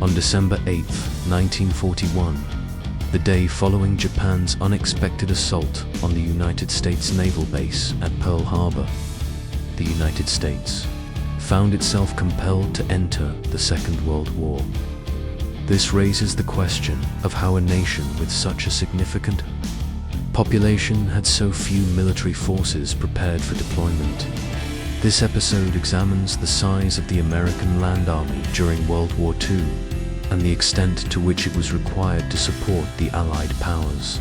On December 8, 1941, the day following Japan's unexpected assault on the United States naval base at Pearl Harbor, the United States found itself compelled to enter the Second World War. This raises the question of how a nation with such a significant population had so few military forces prepared for deployment. This episode examines the size of the American Land Army during World War II and the extent to which it was required to support the Allied powers.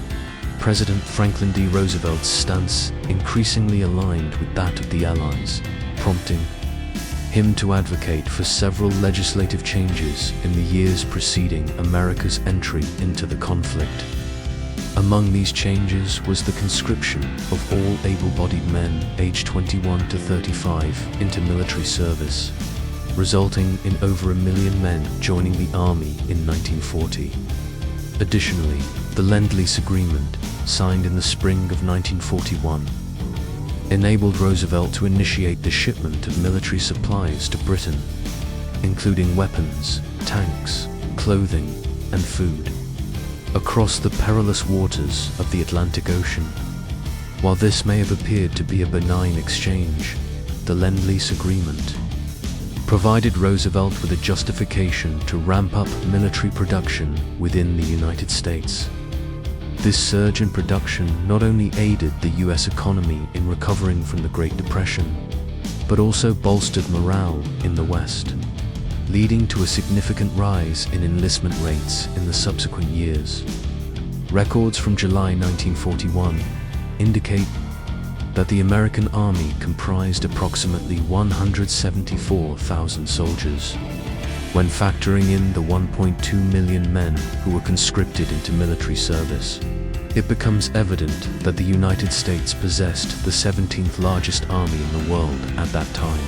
President Franklin D. Roosevelt's stance increasingly aligned with that of the Allies, prompting him to advocate for several legislative changes in the years preceding America's entry into the conflict. Among these changes was the conscription of all able-bodied men aged 21 to 35 into military service, resulting in over 1 million men joining the Army in 1940. Additionally, the Lend-Lease Agreement, signed in the spring of 1941, enabled Roosevelt to initiate the shipment of military supplies to Britain, including weapons, tanks, clothing, and food, across the perilous waters of the Atlantic Ocean. While this may have appeared to be a benign exchange, the Lend-Lease Agreement provided Roosevelt with a justification to ramp up military production within the United States. This surge in production not only aided the US economy in recovering from the Great Depression, but also bolstered morale in the West, leading to a significant rise in enlistment rates in the subsequent years. Records from July 1941 indicate that the American Army comprised approximately 174,000 soldiers. When factoring in the 1.2 million men who were conscripted into military service, it becomes evident that the United States possessed the 17th largest army in the world at that time.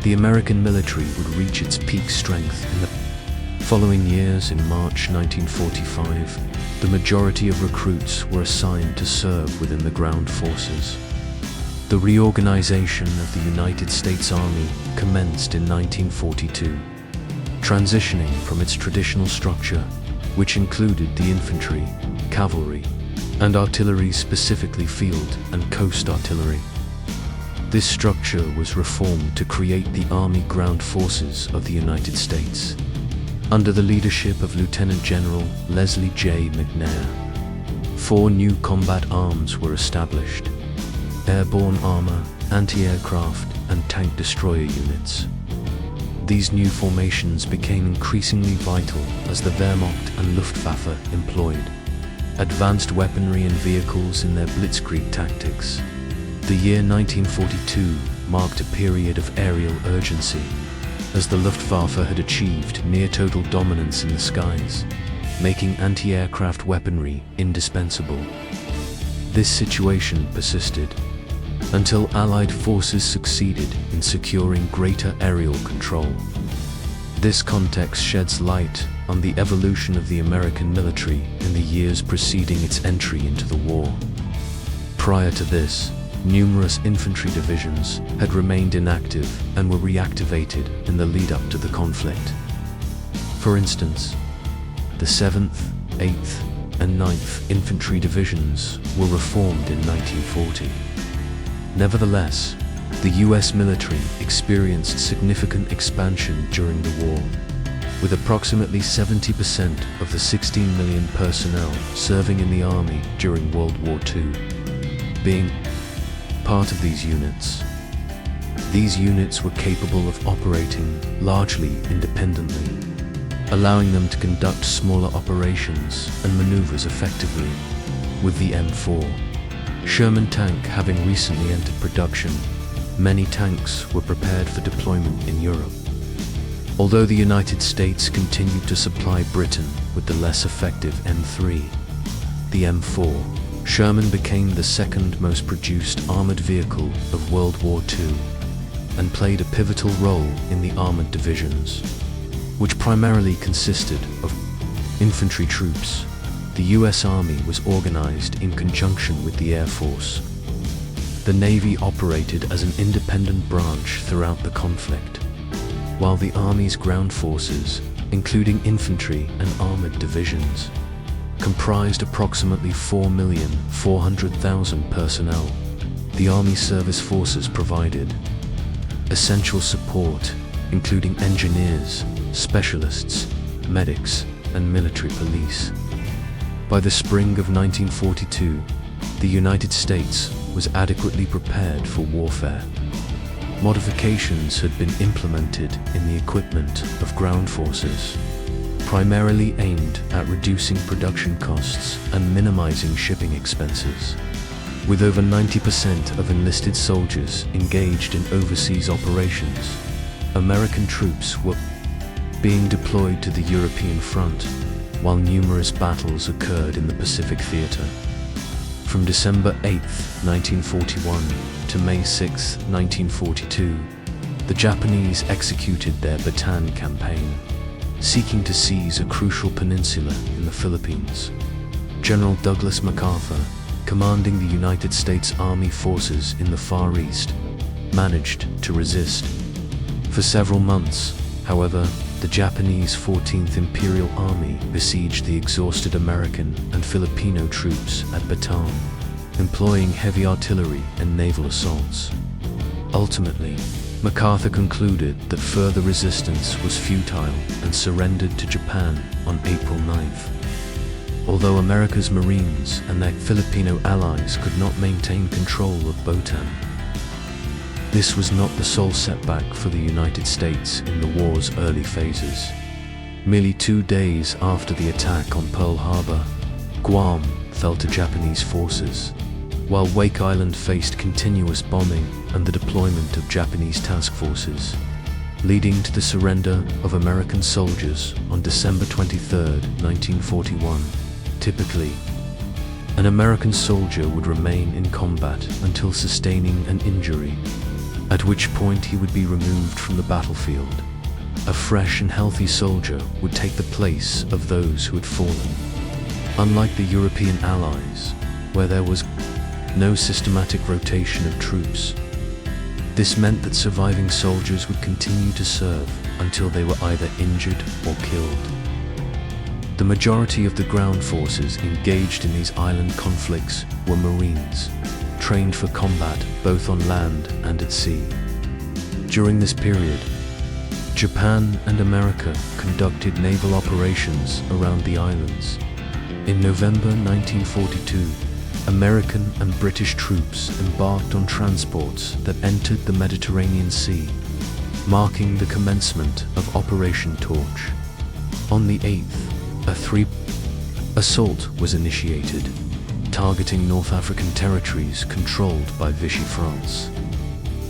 The American military would reach its peak strength in the following years. In March 1945, the majority of recruits were assigned to serve within the ground forces. The reorganization of the United States Army commenced in 1942, transitioning from its traditional structure, which included the infantry, cavalry, and artillery, specifically field and coast artillery. This structure was reformed to create the Army Ground Forces of the United States, under the leadership of Lieutenant General Leslie J. McNair. 4 new combat arms were established: airborne armor, anti-aircraft, and tank destroyer units. These new formations became increasingly vital as the Wehrmacht and Luftwaffe employed advanced weaponry and vehicles in their blitzkrieg tactics. The year 1942 marked a period of aerial urgency, as the Luftwaffe had achieved near-total dominance in the skies, making anti-aircraft weaponry indispensable. This situation persisted until Allied forces succeeded in securing greater aerial control. This context sheds light on the evolution of the American military in the years preceding its entry into the war. Prior to this, numerous infantry divisions had remained inactive and were reactivated in the lead-up to the conflict. For instance, the 7th, 8th, and 9th Infantry Divisions were reformed in 1940. Nevertheless, the US military experienced significant expansion during the war, with approximately 70% of the 16 million personnel serving in the Army during World War II being part of these units. These units were capable of operating largely independently, allowing them to conduct smaller operations and maneuvers effectively. With the M4 Sherman tank having recently entered production, many tanks were prepared for deployment in Europe. Although the United States continued to supply Britain with the less effective M3, the M4 Sherman became the second most produced armored vehicle of World War II and played a pivotal role in the armored divisions, which primarily consisted of infantry troops. The US Army was organized in conjunction with the Air Force. The Navy operated as an independent branch throughout the conflict, while the Army's ground forces including infantry and armored divisions, comprised approximately 4,400,000 personnel. The Army Service Forces provided essential support, including engineers, specialists, medics, and military police. By the spring of 1942, the United States was adequately prepared for warfare. Modifications had been implemented in the equipment of ground forces, primarily aimed at reducing production costs and minimizing shipping expenses. With over 90% of enlisted soldiers engaged in overseas operations, American troops were being deployed to the European front, while numerous battles occurred in the Pacific Theater. From December 8, 1941 to May 6, 1942, the Japanese executed their Bataan campaign, seeking to seize a crucial peninsula in the Philippines. General Douglas MacArthur, commanding the United States Army forces in the Far East, managed to resist. For several months, however, the Japanese 14th Imperial Army besieged the exhausted American and Filipino troops at Bataan, employing heavy artillery and naval assaults. Ultimately, MacArthur concluded that further resistance was futile and surrendered to Japan on April 9th. Although America's Marines and their Filipino allies could not maintain control of Bataan, this was not the sole setback for the United States in the war's early phases. Merely 2 days after the attack on Pearl Harbor, Guam fell to Japanese forces, while Wake Island faced continuous bombing and the deployment of Japanese task forces, leading to the surrender of American soldiers on December 23, 1941. Typically, an American soldier would remain in combat until sustaining an injury, at which point he would be removed from the battlefield. A fresh and healthy soldier would take the place of those who had fallen. Unlike the European allies, where there was no systematic rotation of troops, this meant that surviving soldiers would continue to serve until they were either injured or killed. The majority of the ground forces engaged in these island conflicts were Marines, trained for combat both on land and at sea. During this period, Japan and America conducted naval operations around the islands. In November 1942, American and British troops embarked on transports that entered the Mediterranean Sea, marking the commencement of Operation Torch. On the 8th, a assault was initiated, targeting North African territories controlled by Vichy France.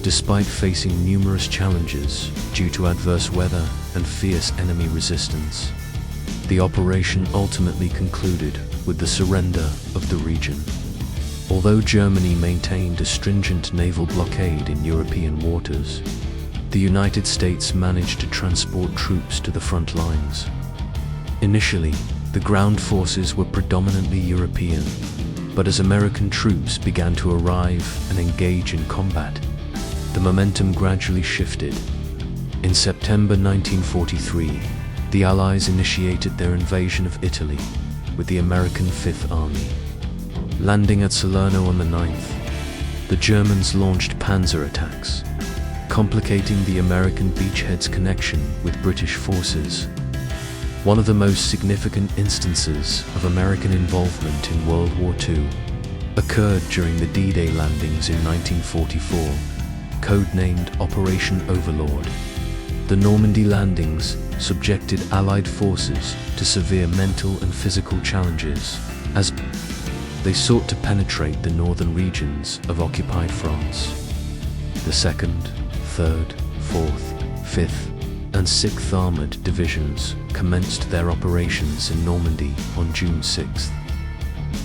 Despite facing numerous challenges due to adverse weather and fierce enemy resistance, the operation ultimately concluded with the surrender of the region. Although Germany maintained a stringent naval blockade in European waters, the United States managed to transport troops to the front lines. Initially, the ground forces were predominantly European, but as American troops began to arrive and engage in combat, the momentum gradually shifted. In September 1943, the Allies initiated their invasion of Italy with the American Fifth Army. Landing at Salerno on the 9th, the Germans launched panzer attacks, complicating the American beachhead's connection with British forces. One of the most significant instances of American involvement in World War II occurred during the D-Day landings in 1944, codenamed Operation Overlord. The Normandy landings subjected Allied forces to severe mental and physical challenges as they sought to penetrate the northern regions of occupied France. The 2nd, 3rd, 4th, 5th, and 6th Armoured Divisions commenced their operations in Normandy on June 6th.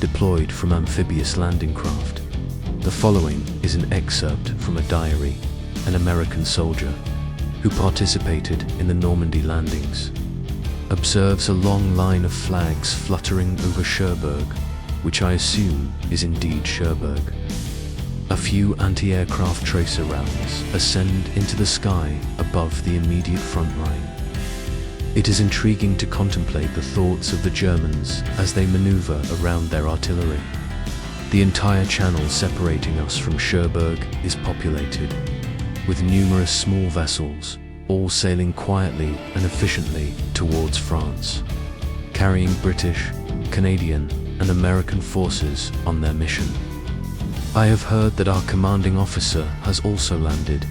Deployed from amphibious landing craft, the following is an excerpt from a diary, an American soldier who participated in the Normandy landings observes a long line of flags fluttering over Cherbourg, which I assume is indeed Cherbourg. A few anti-aircraft tracer rounds ascend into the sky above the immediate front line. It is intriguing to contemplate the thoughts of the Germans as they maneuver around their artillery. The entire channel separating us from Cherbourg is populated, with numerous small vessels, all sailing quietly and efficiently towards France, carrying British, Canadian, and American forces on their mission. I have heard that our commanding officer has also landed,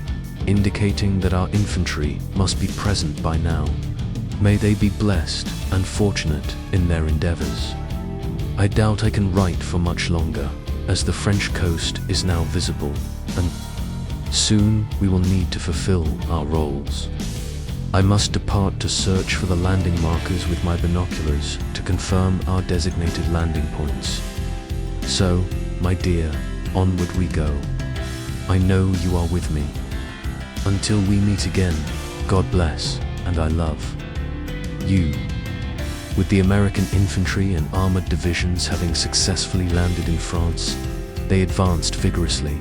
indicating that our infantry must be present by now. May they be blessed and fortunate in their endeavors. I doubt I can write for much longer, as the French coast is now visible, and soon we will need to fulfill our roles. I must depart to search for the landing markers with my binoculars to confirm our designated landing points. So, my dear, onward we go. I know you are with me. Until we meet again, God bless, and I love you. With the American infantry and armored divisions having successfully landed in France, they advanced vigorously,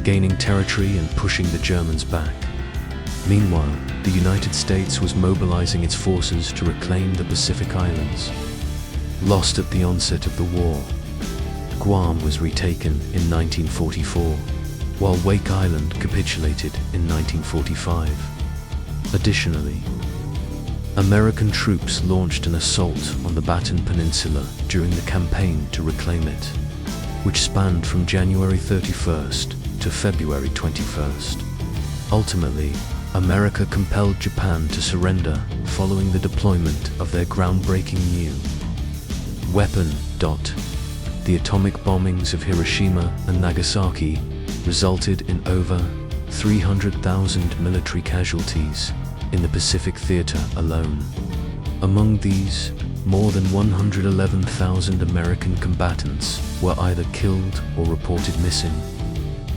gaining territory and pushing the Germans back. Meanwhile, the United States was mobilizing its forces to reclaim the Pacific Islands. Lost at the onset of the war, Guam was retaken in 1944, while Wake Island capitulated in 1945. Additionally, American troops launched an assault on the Bataan Peninsula during the campaign to reclaim it, which spanned from January 31st to February 21st. Ultimately, America compelled Japan to surrender following the deployment of their groundbreaking new weapon. The atomic bombings of Hiroshima and Nagasaki resulted in over 300,000 military casualties in the Pacific Theater alone. Among these, more than 111,000 American combatants were either killed or reported missing,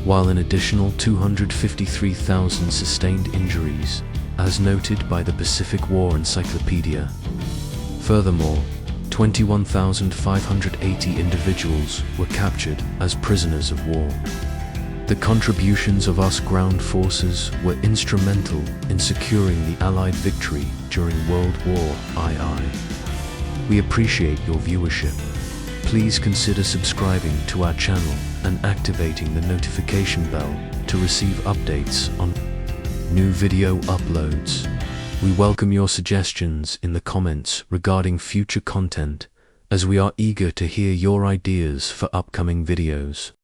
while an additional 253,000 sustained injuries, as noted by the Pacific War Encyclopedia. Furthermore, 21,580 individuals were captured as prisoners of war. The contributions of us ground forces were instrumental in securing the Allied victory during World War II. We appreciate your viewership. Please consider subscribing to our channel and activating the notification bell to receive updates on new video uploads. We welcome your suggestions in the comments regarding future content, as we are eager to hear your ideas for upcoming videos.